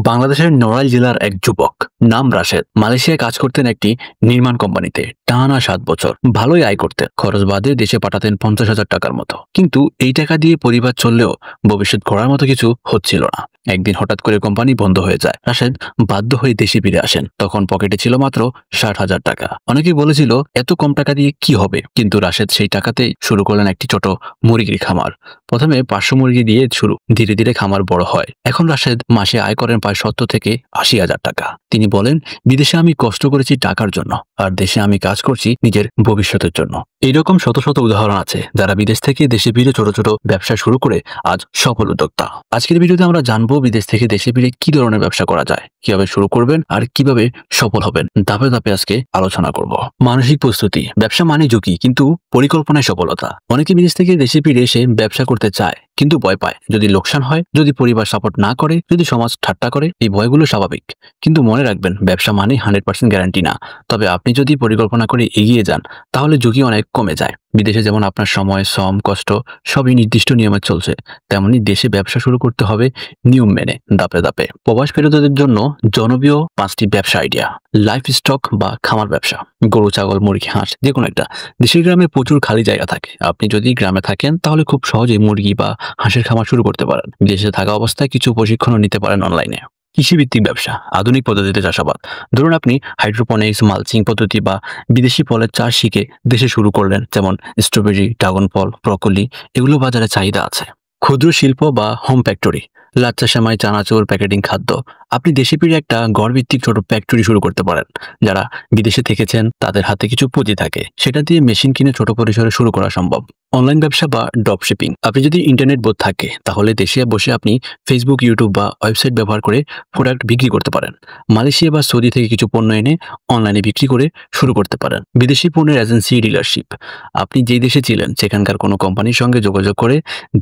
বাংলাদেশের নড়াইল জেলার এক যুবক, নাম রাশেদ, মালয়েশিয়ায় কাজ করতেন একটি নির্মাণ কোম্পানিতে টানা 7 বছর। ভালোই আয় করতেন, খরচ বাদে দেশে পাঠাতেন 50,000 টাকার মতো। কিন্তু এই টাকা দিয়ে পরিবার চললেও ভবিষ্যৎ গড়ার মতো কিছু হচ্ছিল না। একদিন হঠাৎ করে কোম্পানি বন্ধ হয়ে যায়। রাশেদ বাধ্য হয়ে দেশে ফিরে আসেন। তখন পকেটে ছিল মাত্র 60,000 টাকা। অনেকেই বলেছিল এত কম টাকা দিয়ে কি হবে, কিন্তু রাশেদ সেই টাকাতেই শুরু করলেন একটি ছোট মুরগির খামার। প্রথমে 500 মুরগি দিয়ে শুরু, ধীরে ধীরে খামার বড় হয়। এখন রাশেদ মাসে আয় করেন প্রায় 70 থেকে 80,000 টাকা। তিনি বলেন, বিদেশে আমি কষ্ট করেছি টাকার জন্য, আর দেশে আমি কাজ করছি নিজের ভবিষ্যতের জন্য। এইরকম শত শত উদাহরণ আছে যারা বিদেশ থেকে দেশে ফিরে ছোট ছোট ব্যবসা শুরু করে আজ সফল উদ্যোক্তা। আজকের ভিডিওতে আমরা জানবো বিদেশ থেকে দেশে ফিরে কি ধরনের ব্যবসা করা যায়, কিভাবে শুরু করবেন আর কিভাবে সফল হবেন। ধাপে ধাপে আজকে আলোচনা করব। মানসিক প্রস্তুতি। ব্যবসা মানে ঝুঁকি, কিন্তু পরিকল্পনায় সফলতা। অনেকে বিদেশ থেকে দেশে ফিরে এসে ব্যবসা করতে চায়, কিন্তু ভয় পায়। যদি লোকসান হয়, যদি পরিবার সাপোর্ট না করে, যদি সমাজ ঠাট্টা করে। এই ভয়গুলো স্বাভাবিক, কিন্তু মনে রাখবেন ব্যবসা মানে 100% গ্যারান্টি না। তবে আপনি যদি পরিকল্পনা করে এগিয়ে যান, তাহলে ঝুঁকি অনেক কমে যায়। বিদেশে যেমন আপনার সময়, শ্রম, কষ্ট সবই নির্দিষ্ট নিয়মে চলছে, তেমনি দেশে ব্যবসা শুরু করতে হবে নিয়ম মেনে, ধাপে ধাপে। প্রবাস ফেরতদের জন্য জনপ্রিয় 5টি ব্যবসা আইডিয়া। লাইফ স্টক বা খামার ব্যবসা। গরু, ছাগল, মুরগি, হাঁস, যে কোনো একটা। দেশের গ্রামে প্রচুর খালি জায়গা থাকে। আপনি যদি গ্রামে থাকেন তাহলে খুব সহজেই মুরগি বা হাঁসের খামার শুরু করতে পারেন। বিদেশে থাকা অবস্থায় কিছু প্রশিক্ষণও নিতে পারেন অনলাইনে। কৃষিভিত্তিক ব্যবসা। আধুনিক পদ্ধতিতে চাষাবাদ। ধরুন আপনি হাইড্রোপনিক্স, মালচিং পদ্ধতি বা বিদেশি ফলের চাষ শিখে দেশে শুরু করলেন, যেমন স্ট্রবেরি, ড্রাগন ফল, ব্রকলি। এগুলো বাজারে চাহিদা আছে। ক্ষুদ্র শিল্প বা হোম ফ্যাক্টরি। লাচ্ছা, সেমাই, চানাচুর, প্যাকেটিং খাদ্য। আপনি দেশে ফিরে একটা ঘরভিত্তিক ছোট ফ্যাক্টরি শুরু করতে পারেন। যারা বিদেশে থেকেছেন তাদের হাতে কিছু পুঁজি থাকে, সেটা দিয়ে মেশিন কিনে ছোট পরিসরে শুরু করা সম্ভব। অনলাইন ব্যবসা বা ড্রপ শিপিং। আপনি যদি ইন্টারনেট বোধ থাকে, তাহলে দেশে বসে আপনি ফেসবুক, ইউটিউব বা ওয়েবসাইট ব্যবহার করে প্রোডাক্ট বিক্রি করতে পারেন। মালয়েশিয়া বা সৌদি থেকে কিছু পণ্য এনে অনলাইনে বিক্রি করে শুরু করতে পারেন। বিদেশি পণ্যের এজেন্সি, ডিলারশিপ। আপনি যেই দেশে ছিলেন সেখানকার কোনো কোম্পানির সঙ্গে যোগাযোগ করে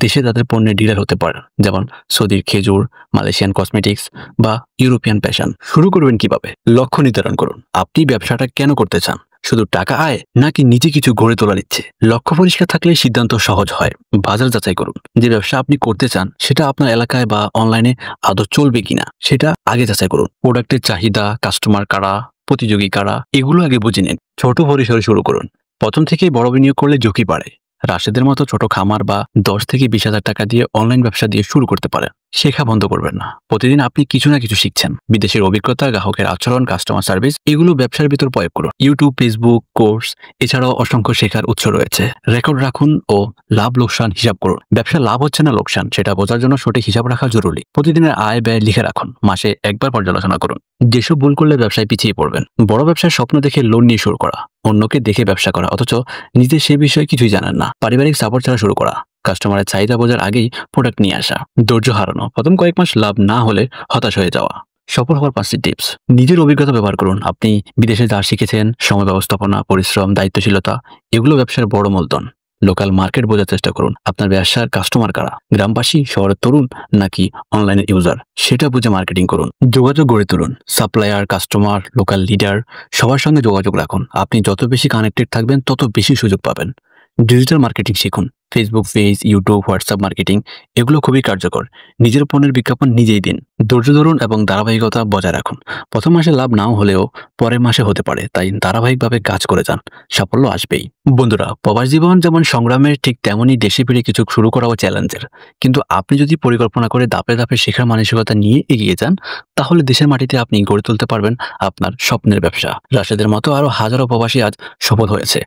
দেশে তাদের পণ্যের ডিলার হতে পারেন, যেমন সৌদির খেজুর, মালয়েশিয়ান কসমেটিক্স বা ইউরোপিয়ান ফ্যাশন। শুরু করবেন কিভাবে? লক্ষ্য নির্ধারণ করুন। আপনি ব্যবসাটা কেন করতে চান? শুধু টাকা আয়, নাকি নিজে কিছু গড়ে তোলার ইচ্ছে? লক্ষ্য পরিষ্কার থাকলে সিদ্ধান্ত সহজ হয়। বাজার যাচাই করুন। যে ব্যবসা আপনি করতে চান সেটা আপনার এলাকায় বা অনলাইনে আদৌ চলবে কিনা সেটা আগে যাচাই করুন। প্রোডাক্টের চাহিদা, কাস্টমার কারা, প্রতিযোগী কারা, এগুলো আগে বুঝে নিন। ছোট পরিসরে শুরু করুন। প্রথম থেকেই বড় বিনিয়োগ করলে ঝুঁকি বাড়ে। রাশেদের মতো ছোট খামার বা 10 থেকে 20,000 টাকা দিয়ে অনলাইন ব্যবসা দিয়ে শুরু করতে পারেন। শেখা বন্ধ করবেন না। প্রতিদিন আপনি কিছু না কিছু শিখছেন। বিদেশের অভিজ্ঞতা, গ্রাহকের আচরণ, কাস্টমার সার্ভিস, এগুলো ব্যবসার ভিতর প্রয়োগ করুন। ইউটিউব, ফেসবুক, কোর্স, এছাড়াও অসংখ্য শেখার উৎস রয়েছে। রেকর্ড রাখুন ও লাভ লোকসান হিসাব করুন। ব্যবসা লাভ হচ্ছে না লোকসান, সেটা বোঝার জন্য সঠিক হিসাব রাখা জরুরি। প্রতিদিনের আয় ব্যয় লিখে রাখুন। মাসে একবার পর্যালোচনা করুন। যেসব ভুল করলে ব্যবসায় পিছিয়ে পড়বেন। বড় ব্যবসার স্বপ্ন দেখে লোন নিয়ে শুরু করা, অন্যকে দেখে ব্যবসা করা, অথচ নিজে সে বিষয়ে কিছুই জানেন না। পারিবারিক সাপোর্ট ছাড়া শুরু করা। কাস্টমারের চাহিদা বোঝার আগেই প্রোডাক্ট নিয়ে আসা। ধৈর্য হারানো। প্রথম কয়েক মাস লাভ না হলে হতাশ হয়ে যাওয়া। সফল হওয়ার 5টি টিপস। নিজের অভিজ্ঞতা ব্যবহার করুন। আপনি বিদেশে যা শিখেছেন, সময় ব্যবস্থাপনা, পরিশ্রম, দায়িত্বশীলতা, এগুলো ব্যবসার বড় মূলধন। লোকাল মার্কেট বোঝার চেষ্টা করুন। আপনার ব্যবসার কাস্টমার কারা, গ্রামবাসী, শহরের তরুণ, নাকি অনলাইনে ইউজার, সেটা বুঝে মার্কেটিং করুন। যোগাযোগ গড়ে তুলুন। সাপ্লায়ার, কাস্টমার, লোকাল লিডার, সবার সঙ্গে যোগাযোগ রাখুন। আপনি যত বেশি কানেক্টেড থাকবেন তত বেশি সুযোগ পাবেন। ডিজিটাল মার্কেটিং শিখুন। Facebook page, YouTube, WhatsApp marketing, এগুলো খুবই কার্যকর। নিজের পণ্যের বিজ্ঞাপন নিজেই দিন। ধৈর্য ধরুন এবং ধারাবাহিকতা বজায় রাখুন। প্রথম মাসে লাভ নাও হলেও পরের মাসে হতে পারে, তাই ধারাবাহিকভাবে কাজ করে যান। সাফল্য আসবেই। বন্ধুরা, প্রবাস জীবন যেমন সংগ্রামের, ঠিক তেমনই দেশে ফিরে কিছু শুরু করাও চ্যালেঞ্জের। কিন্তু আপনি যদি পরিকল্পনা করে ধাপে ধাপে শেখার মানসিকতা নিয়ে এগিয়ে যান, তাহলে দেশের মাটিতে আপনি গড়ে তুলতে পারবেন আপনার স্বপ্নের ব্যবসা। রাশেদের মতো আরো হাজারো প্রবাসী আজ সফল হয়েছে।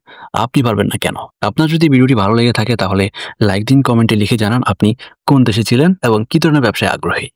আপনি পারবেন না কেন? আপনার যদি ভিডিওটি ভালো লেগে থাকে তাহলে লাইক দিন, কমেন্টে লিখে জানান আপনি কোন দেশে ছিলেন এবং কি ধরনের ব্যবসায় আগ্রহী।